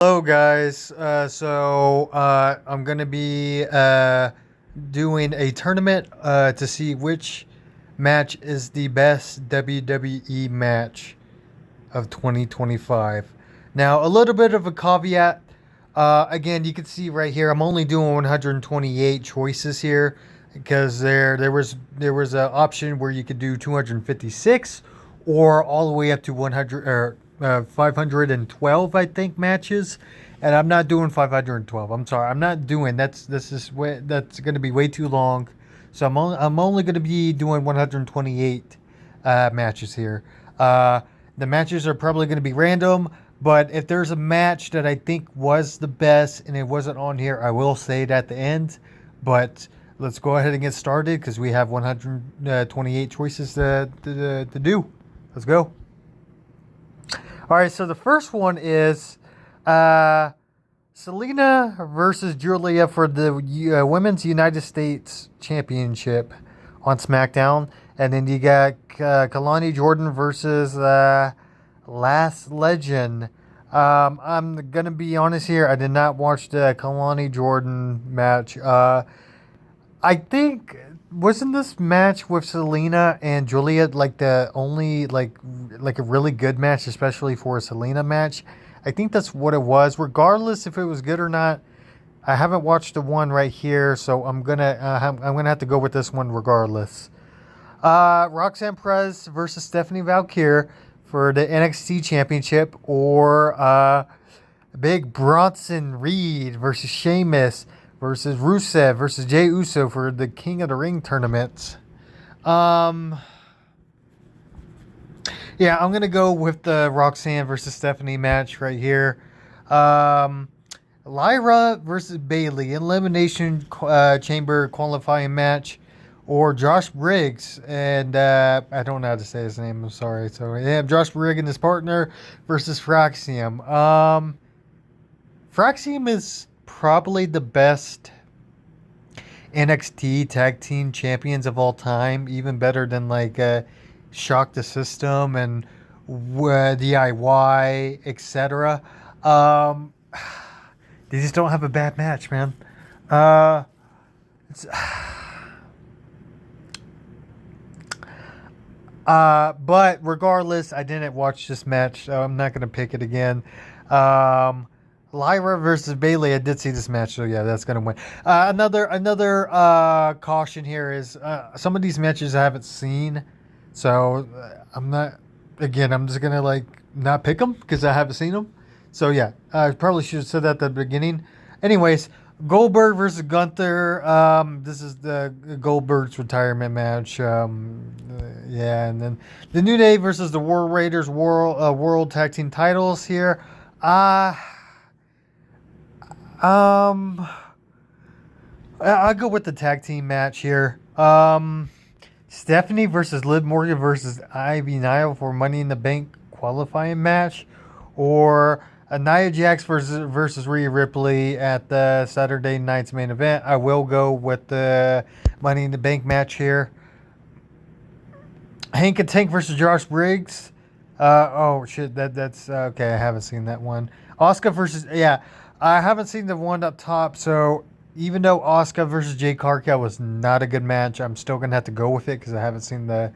Hello guys. I'm gonna be doing a tournament to see which match is the best WWE match of 2025. Now, a little bit of a caveat. Again, you can see right here, I'm only doing 128 choices here because there was an option where you could do 256 or all the way up to 100 or 512, I think, matches. And I'm not doing 512. I'm sorry, I'm not doing that's going to be way too long. So I'm only going to be doing 128 matches here. The matches are probably going to be random, but if there's a match that I think was the best and it wasn't on here, I will say it at the end. But let's go ahead and get started because we have 128 choices to do. Let's go. All right, so the first one is Selena versus Julia for the Women's United States Championship on SmackDown. And then you got Kalani Jordan versus Last Legend. I'm going to be honest here. I did not watch the Kalani Jordan match. I think wasn't this match with Selena and Julia like the only like a really good match, especially for a Selena match? I think that's what it was. Regardless if it was good or not, I haven't watched the one right here, so I'm gonna have to go with this one regardless. Roxanne Perez versus Stephanie Valkyrie for the NXT Championship, or Big Bronson Reed versus Sheamus versus Rusev versus Jey Uso for the King of the Ring tournament. Yeah, I'm gonna go with the Roxanne versus Stephanie match right here. Lyra versus Bailey elimination chamber qualifying match, or Josh Briggs and I don't know how to say his name. I'm sorry. So yeah, Josh Briggs and his partner versus Fraxium. Fraxium is probably the best NXT tag team champions of all time, even better than Shock the System and DIY, etc. Um, they just don't have a bad match, man. It's, but regardless, I didn't watch this match, so I'm not gonna pick it again. Lyra versus Bailey. I did see this match, so yeah, that's gonna win. Another caution here is some of these matches I haven't seen, so I'm not. Again, I'm just gonna not pick them because I haven't seen them. So yeah, I probably should have said that at the beginning. Anyways, Goldberg versus Gunther. This is the Goldberg's retirement match. Yeah, and then the New Day versus the War Raiders World Tag Team titles here. Um, I'll go with the tag team match here. Stephanie versus Liv Morgan versus Ivy Nile for Money in the Bank qualifying match, or Nia Jax versus Rhea Ripley at the Saturday night's main event. I will go with the Money in the Bank match here. Hank and Tank versus Josh Briggs. Oh shit, that's okay. I haven't seen that one. Oscar versus I haven't seen the one up top. So even though Oscar versus Jay Cargill was not a good match, I'm still gonna have to go with it because I haven't seen the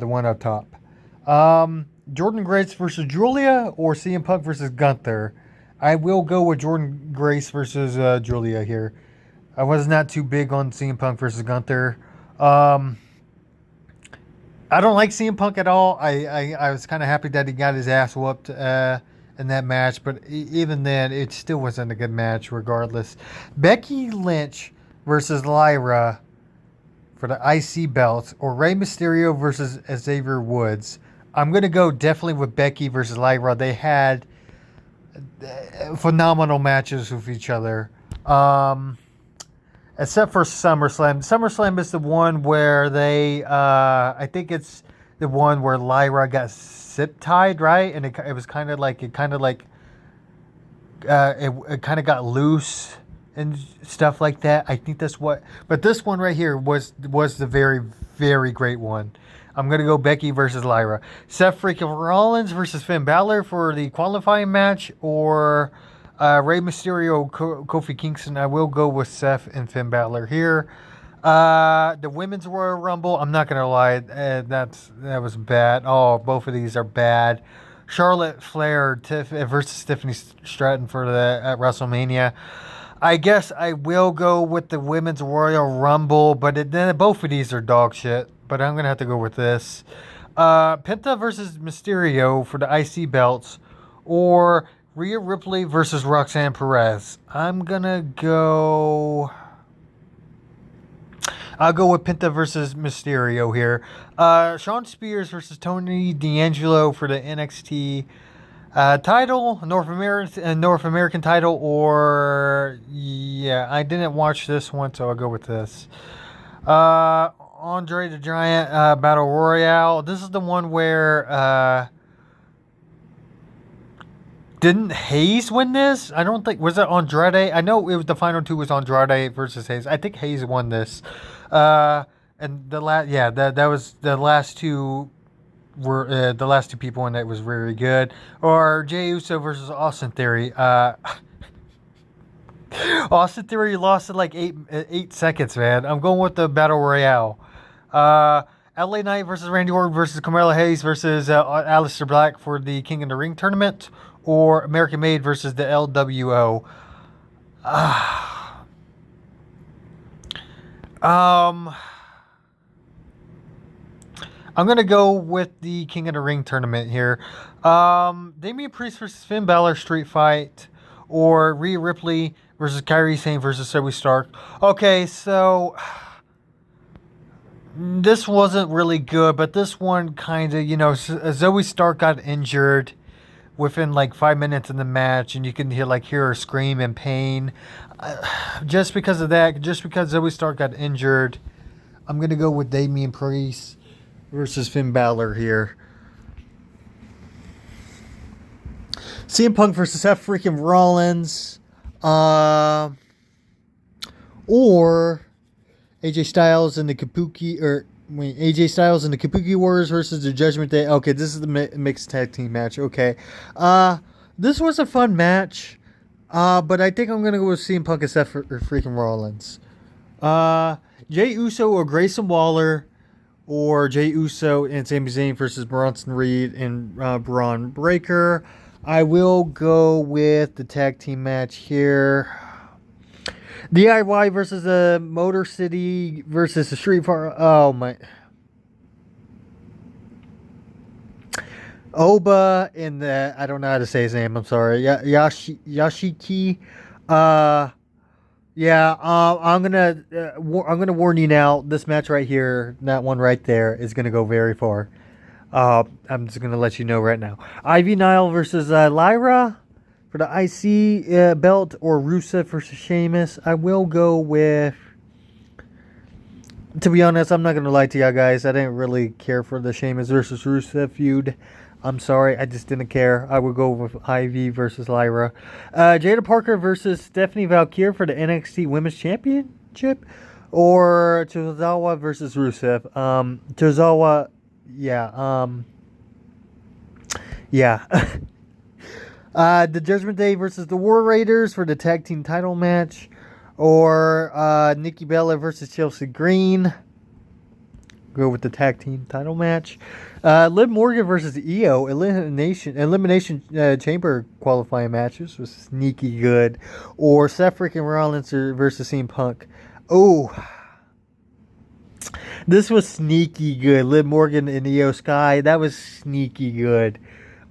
one up top. Jordan Grace versus Julia, or CM Punk versus Gunther. I will go with Jordan Grace versus Julia here. I was not too big on CM Punk versus Gunther. I don't like CM Punk at all. I was kind of happy that he got his ass whooped in that match, but even then, it still wasn't a good match regardless. Becky Lynch versus Lyra for the IC belt, or Rey Mysterio versus Xavier Woods. I'm going to go definitely with Becky versus Lyra. They had phenomenal matches with each other. Except for SummerSlam. SummerSlam is the one where I think it's the one where Lyra got zip tied, right? And it was kind of like, it kind of got loose and stuff like that. I think that's what, but this one right here was the very, very great one. I'm going to go Becky versus Lyra. Seth freaking Rollins versus Finn Balor for the qualifying match, or Rey Mysterio, Kofi Kingston. I will go with Seth and Finn Balor here. The Women's Royal Rumble, I'm not going to lie, that was bad. Oh, both of these are bad. Charlotte Flair versus Tiffany Stratton for the at WrestleMania. I guess I will go with the Women's Royal Rumble, but then both of these are dog shit. But I'm gonna have to go with this. Penta versus Mysterio for the IC belts, or Rhea Ripley versus Roxanne Perez. I'll go with Penta versus Mysterio here. Shawn Spears versus Tony D'Angelo for the NXT title, North American title, or yeah, I didn't watch this one, so I'll go with this. Andre the Giant Battle Royale. This is the one where didn't Hayes win this? I don't think, was it Andrade? I know it was the final two was Andrade versus Hayes. I think Hayes won this. And that was the last two were the last two people in that was very good. Or Jey Uso versus Austin Theory. Austin Theory lost in like 8 seconds, man. I'm going with the Battle Royale. LA Knight versus Randy Orton versus Carmelo Hayes versus Aleister Black for the King of the Ring tournament, or American Made versus the LWO. I'm going to go with the King of the Ring tournament here. Damian Priest versus Finn Balor street fight, or Rhea Ripley versus Kairi Sane versus Zoe Stark. Okay, so this wasn't really good, but this one kind of, Zoe Stark got injured within like 5 minutes in the match, and you can hear her scream in pain. Just because of that, just because Zoe Stark got injured, I'm going to go with Damian Priest versus Finn Balor here. CM Punk versus Seth freaking Rollins. Or AJ Styles and the Kabuki Warriors versus the Judgment Day. Okay, this is the mixed tag team match. Okay. This was a fun match. But I think I'm going to go with CM Punk and Seth freaking Rollins. Jey Uso or Grayson Waller, or Jey Uso and Sami Zayn versus Bronson Reed and Braun Breaker. I will go with the tag team match here. DIY versus the Motor City versus the Street Fighter. Oh my. Oba and the, I don't know how to say his name. I'm sorry. Yashiki. I'm gonna warn you now. This match right here, that one right there, is gonna go very far. I'm just gonna let you know right now. Ivy Nile versus Lyra for the IC belt, or Rusev versus Sheamus. I will go with. To be honest, I'm not gonna lie to y'all guys. I didn't really care for the Sheamus versus Rusev feud. I'm sorry, I just didn't care. I would go with Ivy versus Lyra. Jada Parker versus Stephanie Valkyrie for the NXT Women's Championship, or Tozawa versus Rusev. Tozawa, the Judgment Day versus the War Raiders for the tag team title match, or Nikki Bella versus Chelsea Green. Go with the tag team title match. Liv Morgan versus EO elimination chamber qualifying matches was sneaky good, or Seth freaking Rollins versus CM Punk. Oh, this was sneaky good. Liv Morgan and EO Sky, that was sneaky good.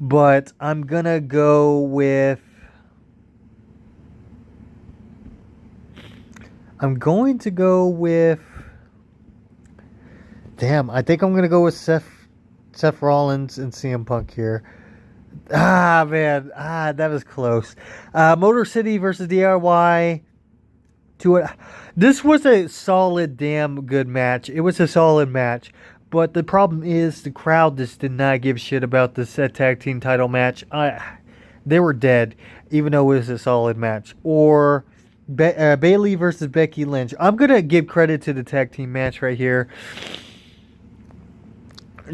But I'm gonna go with. Damn, I think I'm going to go with Seth Rollins and CM Punk here. That was close. Motor City versus DIY. This was a solid, damn good match. It was a solid match. But the problem is the crowd just did not give shit about this tag team title match. They were dead, even though it was a solid match. Or Bayley versus Becky Lynch. I'm going to give credit to the tag team match right here.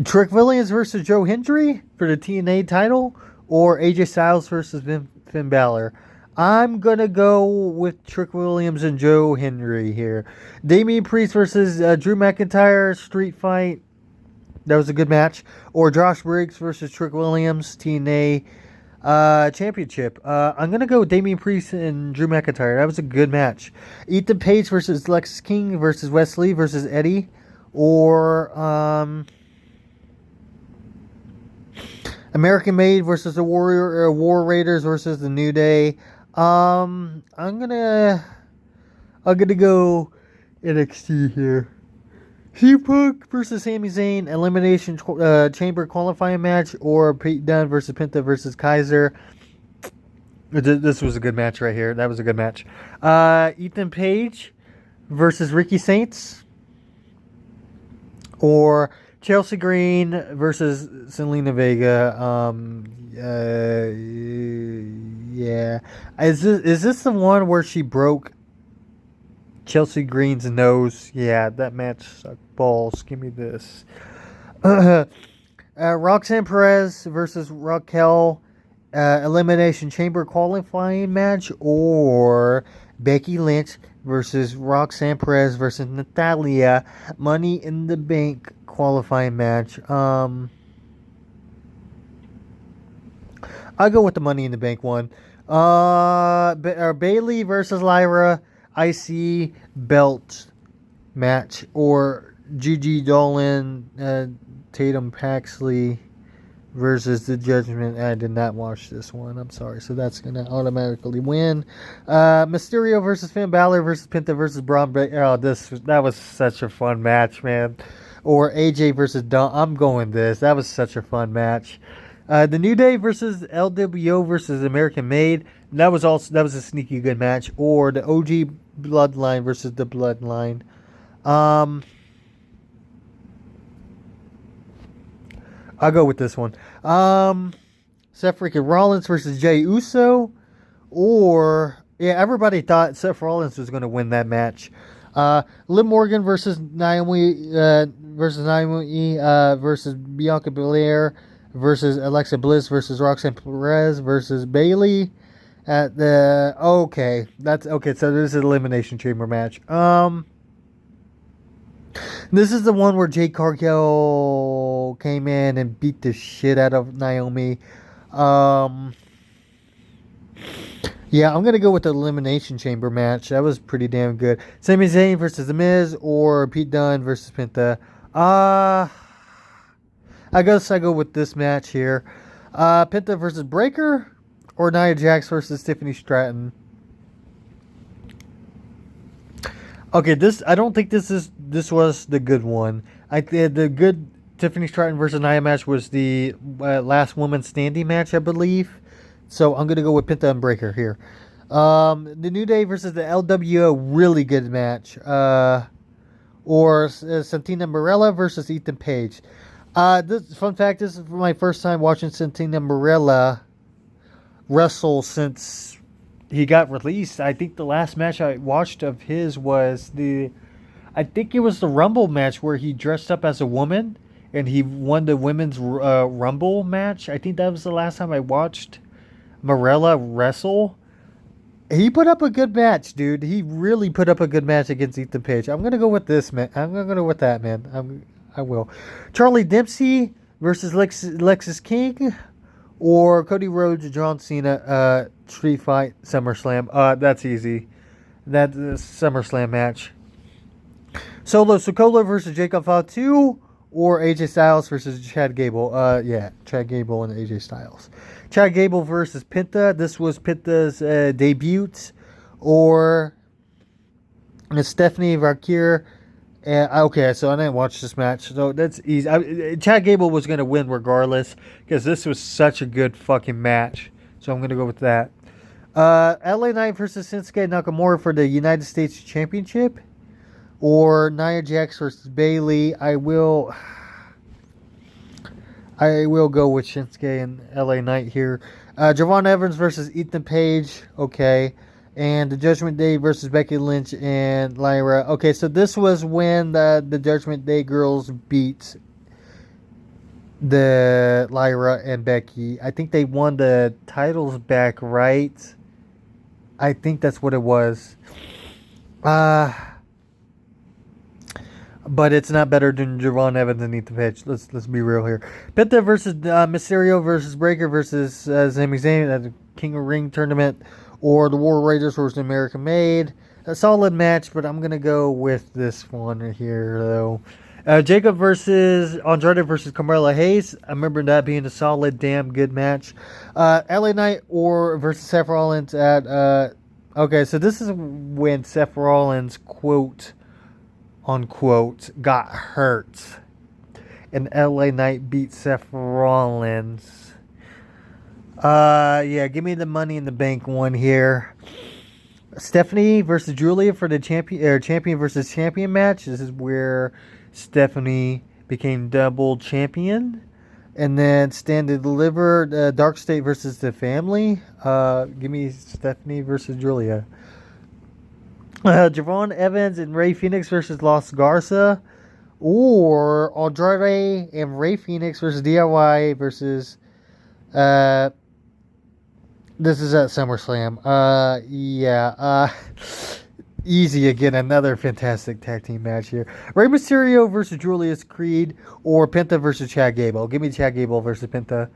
Trick Williams versus Joe Hendry for the TNA title, or AJ Styles versus Finn Balor. I'm gonna go with Trick Williams and Joe Hendry here. Damian Priest versus Drew McIntyre street fight. That was a good match. Or Josh Briggs versus Trick Williams TNA championship. I'm gonna go with Damian Priest and Drew McIntyre. That was a good match. Ethan Page versus Lex King versus Wesley versus Eddie, or American Made versus the War Raiders versus the New Day. I'm gonna go NXT here. CM Punk versus Sami Zayn Elimination Chamber qualifying match, or Pete Dunne versus Penta versus Kaiser. This was a good match right here. That was a good match. Ethan Page versus Ricky Saints, or Chelsea Green versus Selena Vega. Yeah. Is this the one where she broke Chelsea Green's nose? Yeah, that match sucked balls. Give me this. Roxanne Perez versus Raquel Elimination Chamber qualifying match, or Becky Lynch versus Roxanne Perez versus Natalia Money in the Bank qualifying match. I'll go with the Money in the Bank one. Bailey versus Lyra IC belt match, or Gigi Dolan Tatum Paxley versus the Judgment. I did not watch this one. I'm sorry. So that's going to automatically win. Mysterio versus Finn Balor versus Penta versus Braun Breaker. Oh, that was such a fun match, man. Or AJ versus Dom. I'm going this. That was such a fun match. The New Day versus LWO versus American Made. That was a sneaky good match. Or the OG Bloodline versus the Bloodline. I'll go with this one. Seth freaking Rollins versus Jey Uso. Or, yeah, everybody thought Seth Rollins was going to win that match. Liv Morgan versus Naomi versus Bianca Belair versus Alexa Bliss versus Roxanne Perez versus Bayley at the okay. So this is an Elimination Chamber match. This is the one where Jade Cargill came in and beat the shit out of Naomi. Yeah, I'm going to go with the Elimination Chamber match. That was pretty damn good. Sami Zayn versus The Miz, or Pete Dunne versus Penta. I guess I go with this match here. Penta versus Breaker, or Nia Jax versus Tiffany Stratton. Okay, I don't think this was the good one. The good Tiffany Stratton versus Nia match was the last woman standing match, I believe. So I'm gonna go with Penta and Breaker here. The New Day versus the LWO, really good match. Or Santina Marella versus Ethan Page. This fun fact: this is my first time watching Santina Marella wrestle since he got released. I think the last match I watched of his was I think it was the Rumble match where he dressed up as a woman and he won the women's Rumble match. I think that was the last time I watched Marella wrestle. He put up a good match, dude. He really put up a good match against Ethan Page. I'm gonna go with this, man. I'm gonna go with that, man. I will. Charlie Dempsey versus Lexis King, or Cody Rhodes, John Cena, Street Fight, SummerSlam. That's easy. That's a SummerSlam match. Solo Sikoa versus Jacob Fatu, or AJ Styles versus Chad Gable. Chad Gable and AJ Styles. Chad Gable versus Penta. This was Penta's debut. Or Stephanie Valkyrie. Okay, so I didn't watch this match, so that's easy. Chad Gable was going to win regardless, because this was such a good fucking match. So I'm going to go with that. LA Knight versus Shinsuke Nakamura for the United States Championship, or Nia Jax versus Bayley. I will go with Shinsuke and LA Knight here. Javon Evans versus Ethan Page. Okay. And the Judgment Day versus Becky Lynch and Lyra. Okay, so this was when the Judgment Day girls beat the Lyra and Becky. I think they won the titles back, right? I think that's what it was. Uh but it's not better than Javon Evans and Ethan Page. Let's be real here. Penta versus Mysterio versus Breaker versus Sami Zayn at the King of Ring tournament, or the War Raiders versus American Made. A solid match, but I'm gonna go with this one here though. Jacob versus Andrade versus Carmella Hayes. I remember that being a solid, damn good match. LA Knight or versus Seth Rollins at. Okay, so this is when Seth Rollins quote unquote got hurt, and LA Knight beat Seth Rollins. Yeah, give me the Money in the Bank one here. Stephanie versus Julia for the champion versus champion match. This is where Stephanie became double champion. And then Stand to Deliver, Dark State versus the Family. Give me Stephanie versus Julia. Javon Evans and Ray Phoenix versus Los Garza. Or Andrade and Ray Phoenix versus DIY versus... this is at SummerSlam. Easy again. Another fantastic tag team match here. Rey Mysterio versus Julius Creed, or Penta versus Chad Gable. Give me Chad Gable versus Penta.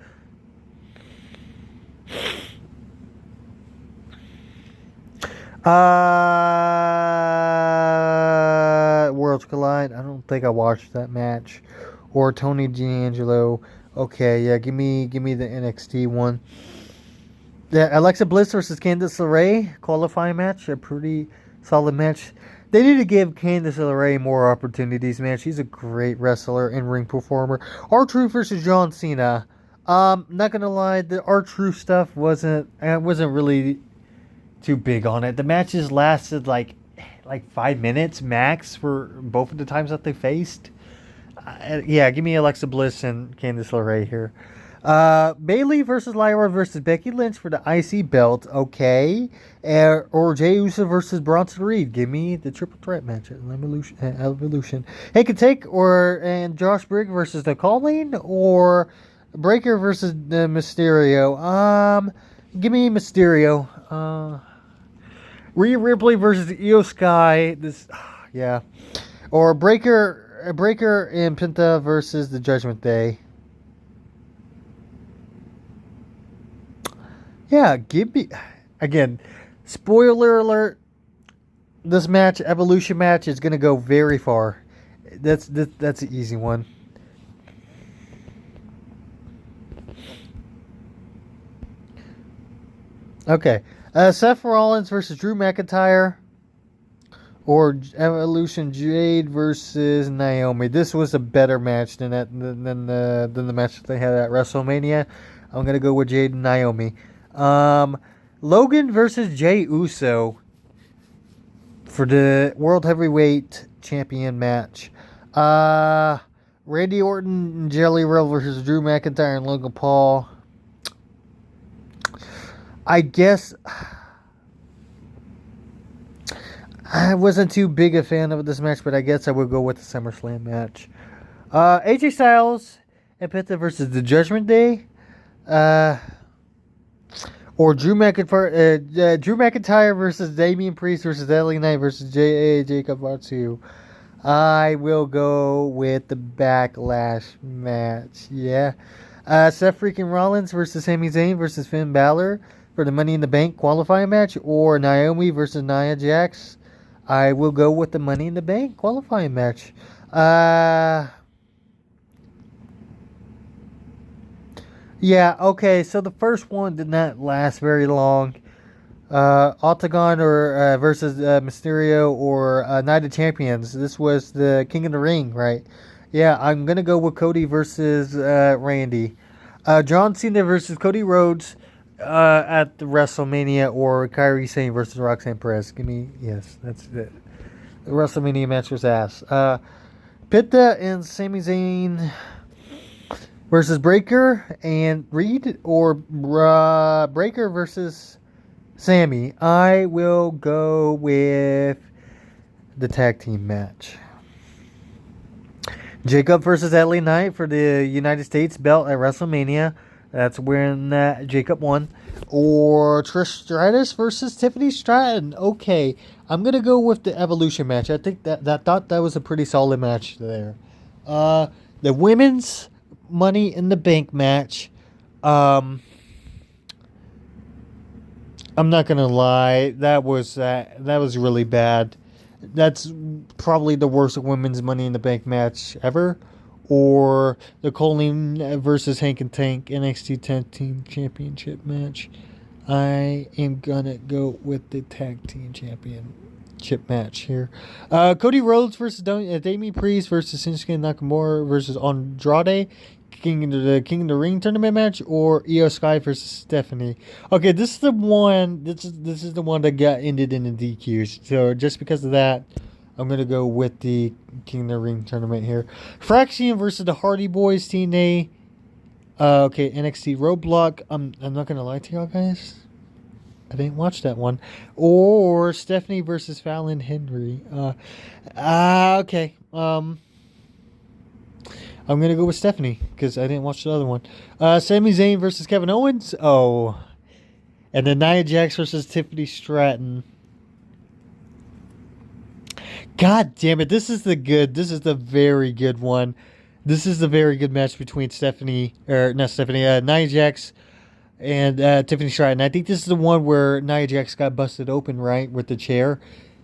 Worlds Collide. I don't think I watched that match. Or Tony D'Angelo. Okay, yeah. Give me the NXT one. Yeah, Alexa Bliss versus Candice LeRae qualifying match, a pretty solid match. They need to give Candice LeRae more opportunities, man. She's a great wrestler and ring performer. R-Truth versus John Cena. Not gonna lie, the R-Truth stuff wasn't really too big on it. The matches lasted like 5 minutes max for both of the times that they faced. Yeah, give me Alexa Bliss and Candice LeRae here. Bayley versus Lyra versus Becky Lynch for the IC belt. Okay. Or Jey Uso versus Bronson Reed. Give me the triple threat match at Evolution. Hey, could take and Josh Briggs versus the Colleen, or Breaker versus the Mysterio. Give me Mysterio. Rhea Ripley versus Io Sky. Yeah. Or Breaker and Penta versus the Judgment Day. Yeah, give me... Again, spoiler alert. This match, Evolution match, is going to go very far. That's an easy one. Okay. Seth Rollins versus Drew McIntyre. Or Evolution Jade versus Naomi. This was a better match than the match that they had at WrestleMania. I'm going to go with Jade and Naomi. Logan versus Jey Uso for the World Heavyweight Champion match. Randy Orton and Jelly Roll versus Drew McIntyre and Logan Paul. I guess I wasn't too big a fan of this match, but I guess I would go with the SummerSlam match. AJ Styles and Penta versus the Judgment Day. Or Drew McIntyre versus Damian Priest versus LA Knight versus Jacob Fatu. I will go with the Backlash match. Yeah. Seth freaking Rollins versus Sami Zayn versus Finn Balor for the Money in the Bank qualifying match. Or Naomi versus Nia Jax. I will go with the Money in the Bank qualifying match. Yeah, okay, so the first one did not last very long. Octagon or versus Mysterio or Night of Champions. This was the King of the Ring, right? Yeah, I'm going to go with Cody versus Randy. John Cena versus Cody Rhodes at the WrestleMania, or Kairi Sane versus Roxanne Perez. Yes, that's it. The WrestleMania match was ass. Penta and Sami Zayn versus Breaker and Reed, or Breaker versus Sammy. I will go with the tag team match. Jacob versus LA Knight for the United States belt at WrestleMania. That's when Jacob won. Or Trish Stratus versus Tiffany Stratton. Okay, I'm gonna go with the Evolution match. I think that was a pretty solid match there. Uh, the women's Money in the Bank match. Um, I'm not gonna lie, that was really bad. That's probably the worst women's Money in the Bank match ever. Or the Colleen versus Hank and Tank NXT Tag Team Championship match. I am gonna go with the Tag Team Championship match here. Cody Rhodes versus Damian Priest versus Shinsuke Nakamura versus Andrade. King of the Ring tournament match, or Io Sky versus Stephanie. Okay, this is the one. This is the one that got ended in the DQs. So just because of that, I'm gonna go with the King of the Ring tournament here. Fraction versus the Hardy Boys TNA. Okay, NXT Roadblock. I'm not gonna lie to y'all guys. I didn't watch that one. Or Stephanie versus Fallon Henry. Okay. I'm gonna go with Stephanie because I didn't watch the other one. Sami Zayn versus Kevin Owens. Oh, and then Nia Jax versus Tiffany Stratton. God damn it! This is the very good one. This is the very good match between Nia Jax and Tiffany Stratton. I think this is the one where Nia Jax got busted open, right, with the chair.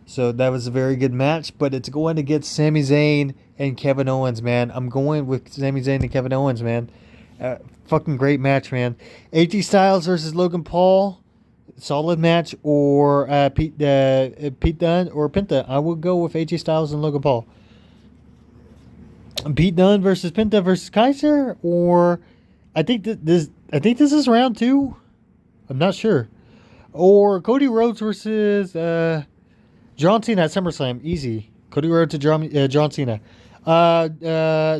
So that was a very good match, but it's going to get Sami Zayn and Kevin Owens, man. I'm going with Sami Zayn and Kevin Owens, man. Fucking great match, man. AJ Styles versus Logan Paul. Solid match. Or Pete Dunne or Penta. I would go with AJ Styles and Logan Paul. Pete Dunne versus Penta versus Kaiser. Or I think this is round 2. I'm not sure. Or Cody Rhodes versus John Cena at SummerSlam. Easy. Cody Rhodes to John Cena.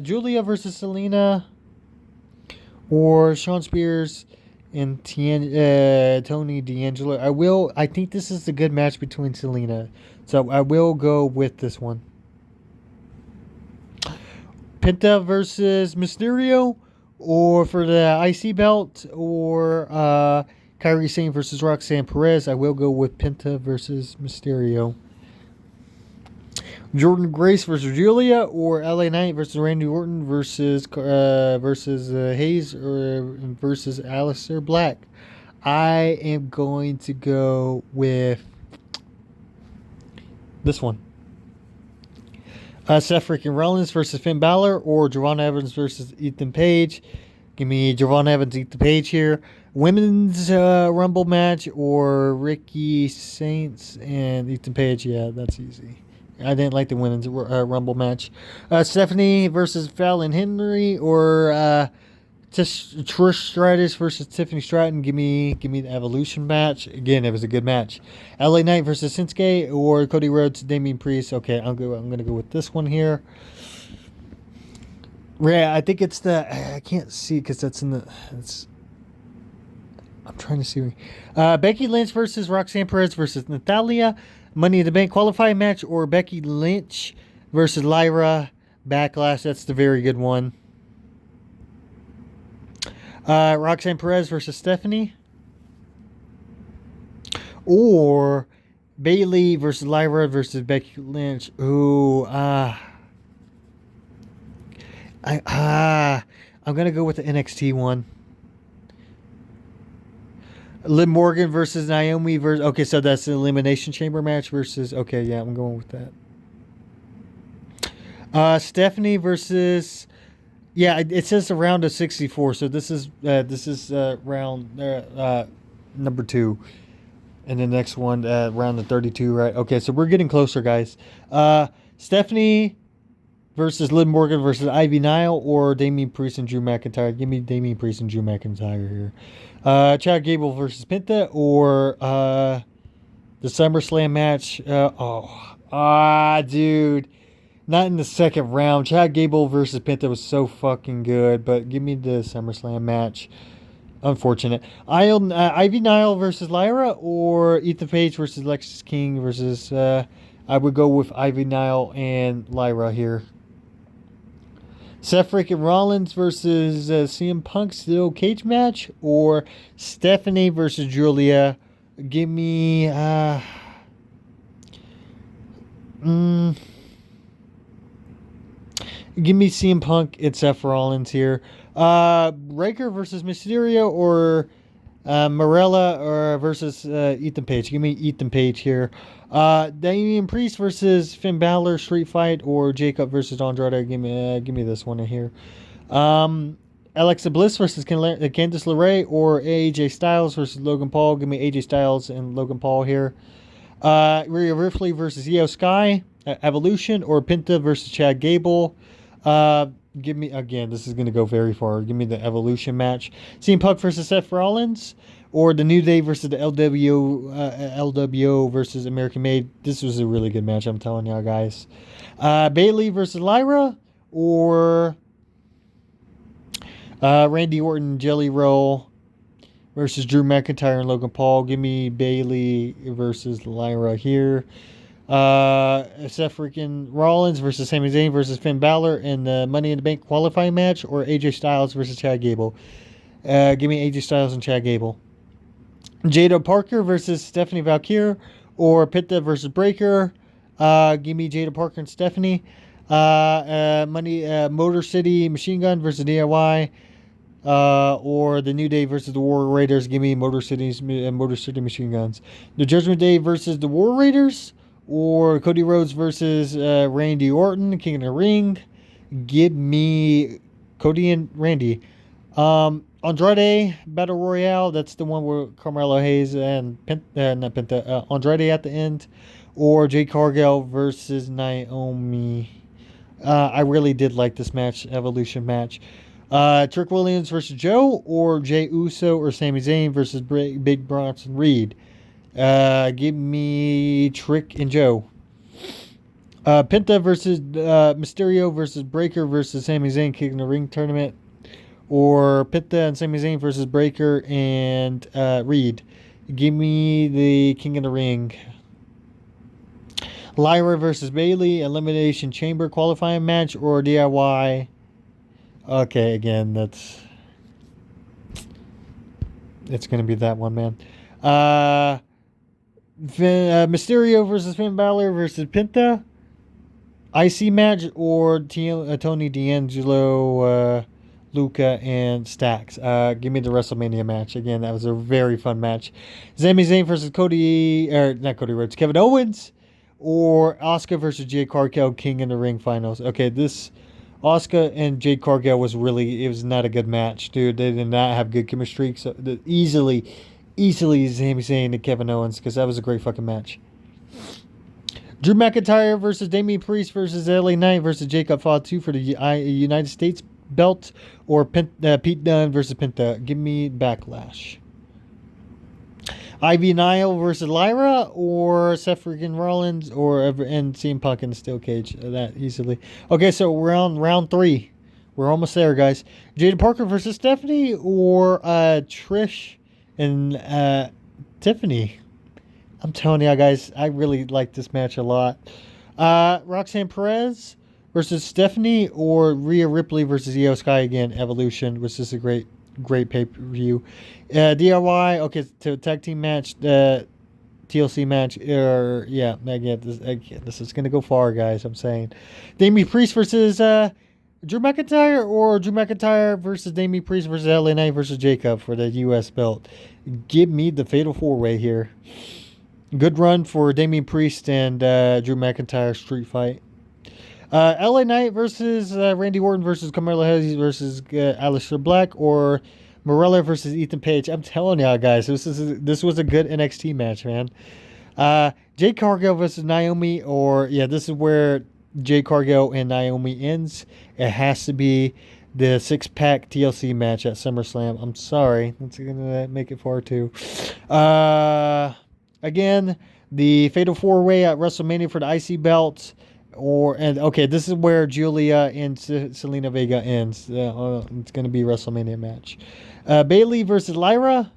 Julia versus Selena. Or Sean Spears and Tony D'Angelo. I think this is a good match between Selena. So I will go with this one. Penta versus Mysterio. Or for the IC belt. Or Kairi Sane versus Roxanne Perez. I will go with Penta versus Mysterio. Jordan Grace versus Julia, or LA Knight versus Randy Orton versus Hayes or versus Aleister Black. I am going to go with this one. Seth freaking Rollins versus Finn Balor, or Javon Evans versus Ethan Page. Give me Javon Evans, Ethan Page here. Women's Rumble match, or Ricky Saints and Ethan Page. Yeah, that's easy. I didn't like the women's Rumble match. Stephanie versus Fallon Henry, or Trish Stratus versus Tiffany Stratton. Give me the Evolution match. Again, it was a good match. LA Knight versus Shinsuke, or Cody Rhodes, Damian Priest. Okay, I'm gonna go with this one here. Yeah, I think it's I can't see because that's in the. I'm trying to see. Becky Lynch versus Roxanne Perez versus Natalya. Money in the Bank qualifying match, or Becky Lynch versus Lyra Backlash. That's the very good one. Roxanne Perez versus Stephanie. Or Bayley versus Lyra versus Becky Lynch. Ooh, I'm going to go with the NXT one. Liv Morgan versus Naomi versus. Okay, so that's the Elimination Chamber match versus. Okay, yeah, I'm going with that. Stephanie versus. Yeah, it says a round of 64, so this is round number 2, and the next one round of 32, right? Okay, so we're getting closer, guys. Stephanie versus Liv Morgan versus Ivy Nile, or Damian Priest and Drew McIntyre. Give me Damian Priest and Drew McIntyre here. Chad Gable versus Penta, or the SummerSlam match. Dude. Not in the second round. Chad Gable versus Penta was so fucking good, but give me the SummerSlam match. Unfortunate. Ivy Nile versus Lyra, or Ethan Page versus Lexis King versus. I would go with Ivy Nile and Lyra here. Seth freaking Rollins versus CM Punk steel cage match, or Stephanie versus Julia. Give me mm, give me CM Punk and Seth Rollins here. Raker versus Mysterio, or Morella or versus Ethan Page. Give me Ethan Page here. Damian Priest versus Finn Balor street fight, or Jacob versus Andrade. Give me this one here. Alexa Bliss versus Candice LeRae, or AJ Styles versus Logan Paul. Give me AJ Styles and Logan Paul here. Rhea Ripley versus Io Sky, Evolution, or Penta versus Chad Gable. Give me, again, this is going to go very far. Give me the Evolution match. CM Punk versus Seth Rollins, or the New Day versus the LWO versus American Made. This was a really good match, I'm telling y'all guys. Bayley versus Lyra, or Randy Orton Jelly Roll versus Drew McIntyre and Logan Paul. Give me Bayley versus Lyra here. Seth freaking Rollins versus Sami Zayn versus Finn Balor in the Money in the Bank qualifying match, or AJ Styles versus Chad Gable. Give me AJ Styles and Chad Gable. Jada Parker versus Stephanie Valkyrie, or Pitta versus Breaker. Give me Jada Parker and Stephanie. Motor City Machine Gun versus DIY. Or the New Day versus the War Raiders. Give me Motor City Machine Guns. The Judgment Day versus the War Raiders, or Cody Rhodes versus Randy Orton, King of the Ring. Give me Cody and Randy. Andrade Battle Royale. That's the one where Carmelo Hayes and Andrade at the end, or Jade Cargill versus Naomi. I really did like this match, Evolution match. Trick Williams versus Joe, or Jey Uso or Sami Zayn versus Big Bronson Reed. Give me Trick and Joe. Penta versus Mysterio versus Breaker versus Sami Zayn, King of the Ring tournament, or Penta and Sami Zayn versus Breaker and Reed. Give me the King of the Ring. Lyra versus Bayley, Elimination Chamber qualifying match, or DIY. Okay, again, it's going to be that one, man. Mysterio versus Finn Balor versus Penta. IC match, or Tony D'Angelo, Luca, and Stax. Give me the WrestleMania match. Again, that was a very fun match. Sami Zayn versus not Cody Rhodes, Kevin Owens, or Asuka versus Jade Cargill, King in the Ring finals. Okay, this Asuka and Jade Cargill it was not a good match, dude. They did not have good chemistry. So easily Sami Zayn and Kevin Owens, because that was a great fucking match. Drew McIntyre versus Damian Priest versus LA Knight versus Jacob Fatu for the United States belt, or Pete Dunne versus Penta. Give me Backlash. Ivy Nile versus Lyra, or Seth freaking Rollins, and CM Punk in the steel cage. That easily. Okay, so we're on round 3. We're almost there, guys. Jada Parker versus Stephanie, or Trish and Tiffany. I'm telling you guys, I really like this match a lot. Roxanne Perez versus Stephanie, or Rhea Ripley versus Io Sky again, Evolution, which is a great pay-per-view. DIY, okay, to tag team match, TLC match, this is going to go far, guys, I'm saying. Damian Priest versus Drew McIntyre, or Drew McIntyre versus Damian Priest versus LA Knight versus Jacob for the U.S. belt. Give me the Fatal 4-Way here. Good run for Damian Priest and Drew McIntyre street fight. LA Knight versus Randy Orton versus Carmelo Hayes versus Aleister Black, or Morella versus Ethan Page. I'm telling y'all, guys, this was a good NXT match, man. Jade Cargill versus Naomi, or this is where Jade Cargill and Naomi ends. It has to be the 6-pack TLC match at SummerSlam. I'm sorry, that's gonna make it far too. Again, the Fatal 4-Way at WrestleMania for the IC belts. This is where Julia and Selena Vega ends. It's going to be a WrestleMania match. Bayley versus Lyra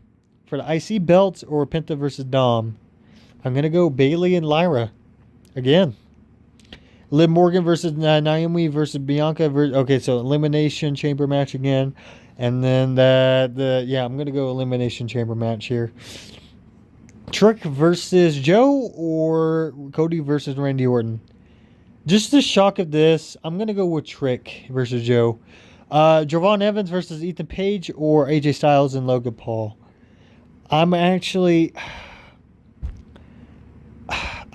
for the IC belts, or Penta versus Dom. I'm going to go Bayley and Lyra again. Liv Morgan versus Naomi versus Bianca. Okay, so elimination chamber match again, and then I'm gonna go elimination chamber match here. Trick versus Joe or Cody versus Randy Orton. Just the shock of this, I'm gonna go with Trick versus Joe. Javon Evans versus Ethan Page or AJ Styles and Logan Paul.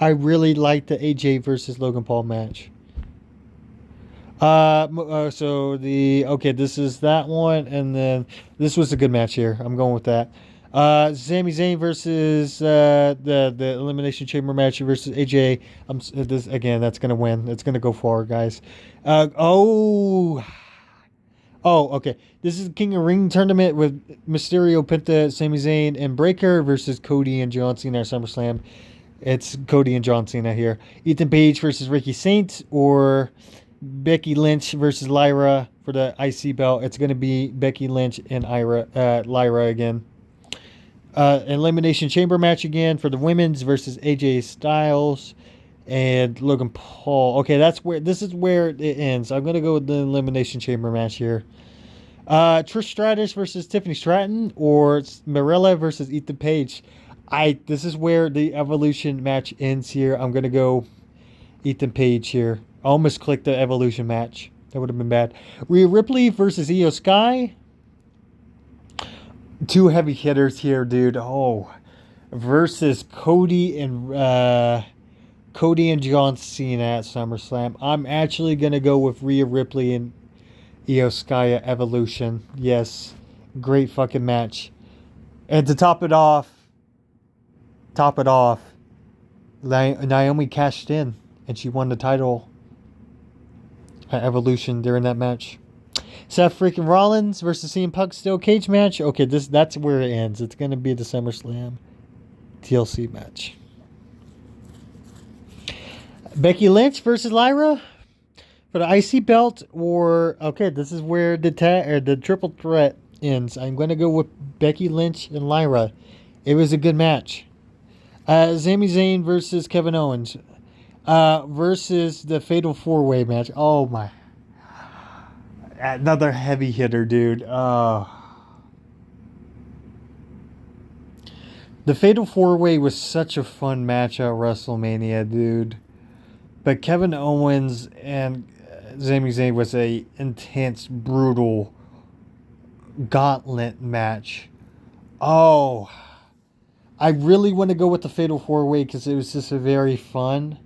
I really like the AJ versus Logan Paul match. This is that one, and then this was a good match here. I'm going with that. Sami Zayn versus the Elimination Chamber match versus AJ. This again. That's gonna win. It's gonna go far, guys. Okay. This is King of Ring tournament with Mysterio, Penta, Sami Zayn, and Breakker versus Cody and John Cena at SummerSlam. It's Cody and John Cena here. Ethan Page versus Ricky Saint or Becky Lynch versus Lyra for the IC belt. It's going to be Becky Lynch and Lyra again. Elimination Chamber match again for the women's versus AJ Styles and Logan Paul. Okay, this is where it ends. I'm going to go with the Elimination Chamber match here. Trish Stratus versus Tiffany Stratton or Marella versus Ethan Page. This is where the Evolution match ends here. I'm going to go Ethan Page here. I almost clicked the Evolution match. That would have been bad. Rhea Ripley versus Io Sky. Two heavy hitters here, dude. Versus Cody and John Cena at SummerSlam. I'm actually going to go with Rhea Ripley and Io Sky at Evolution. Yes. Great fucking match. And to top it off, Naomi cashed in and she won the title at Evolution during that match. Seth freaking Rollins versus CM Punk steel cage match. Okay, that's where it ends. It's going to be the SummerSlam TLC match. Becky Lynch versus Lyra for the IC belt, this is where the triple threat ends. I'm going to go with Becky Lynch and Lyra. It was a good match. Sami Zayn versus Kevin Owens versus the Fatal 4-Way match. Oh my. Another heavy hitter, dude. The Fatal 4-Way was such a fun match at WrestleMania, dude. But Kevin Owens and Sami Zayn was a intense, brutal gauntlet match. Oh, I really want to go with the Fatal 4-Way because it was just a very fun.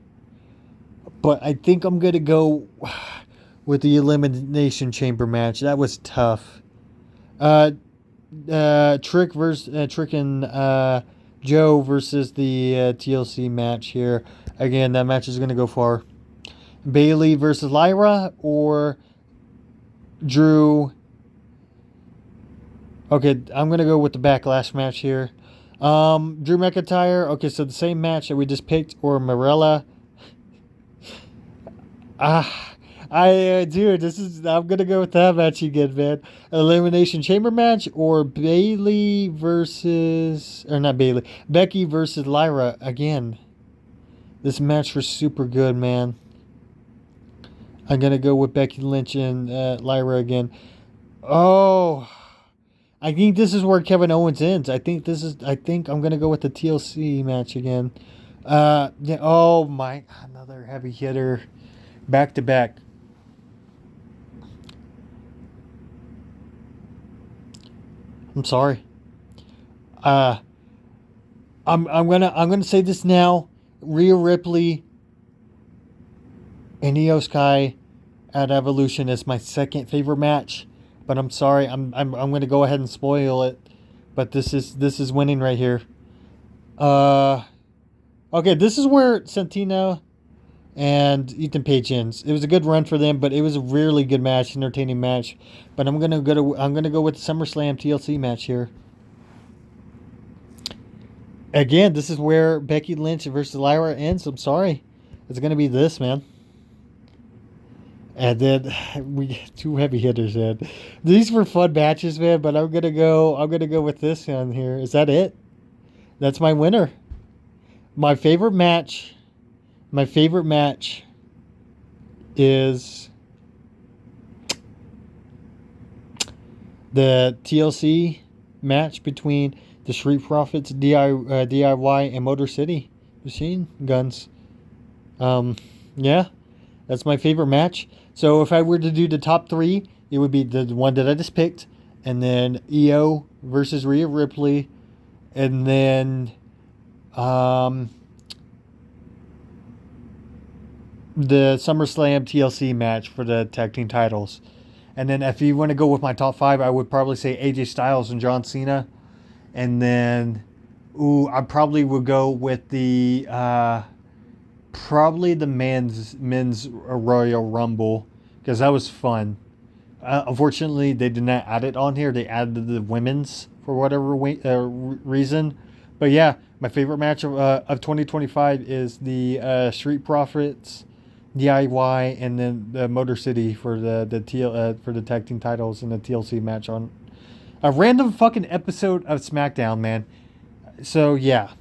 But I think I'm going to go with the Elimination Chamber match. That was tough. Trick and Joe versus the TLC match here. Again, that match is going to go far. Bayley versus Lyra or Drew. Okay, I'm going to go with the Backlash match here. Drew McIntyre. Okay, so the same match that we just picked, or Marella. I'm gonna go with that match again, man. Elimination Chamber match or Becky versus Lyra again. This match was super good, man. I'm gonna go with Becky Lynch and Lyra again. Oh, I think this is where Kevin Owens ends. I think I'm gonna go with the TLC match again. Oh my, another heavy hitter, back to back. I'm sorry. I'm gonna say this now. Rhea Ripley and Io Sky at Evolution is my second favorite match. But I'm sorry, I'm gonna go ahead and spoil it. But this is winning right here. Okay, this is where Santino and Ethan Page ends. It was a good run for them, but it was a really good match, entertaining match. But I'm gonna go with the SummerSlam TLC match here. Again, this is where Becky Lynch versus Lyra ends. I'm sorry, it's gonna be this, man. And then we get two heavy hitters, man. These were fun matches, man. But I'm gonna go with this one here. Is that it? That's my winner. My favorite match is the TLC match between the Street Profits, DIY, and Motor City Machine Guns. Yeah, that's my favorite match. So if I were to do the top three, it would be the one that I just picked, and then EO versus Rhea Ripley, and then the SummerSlam TLC match for the tag team titles. And then if you want to go with my top five, I would probably say AJ Styles and John Cena. And then, I probably would go with the probably the men's Royal Rumble, because that was fun. Unfortunately, they did not add it on here. They added the women's for whatever reason. But yeah, my favorite match of 2025 is the Street Profits, DIY, and then the Motor City for for the tag team titles and the TLC match on a random fucking episode of SmackDown, man. So yeah,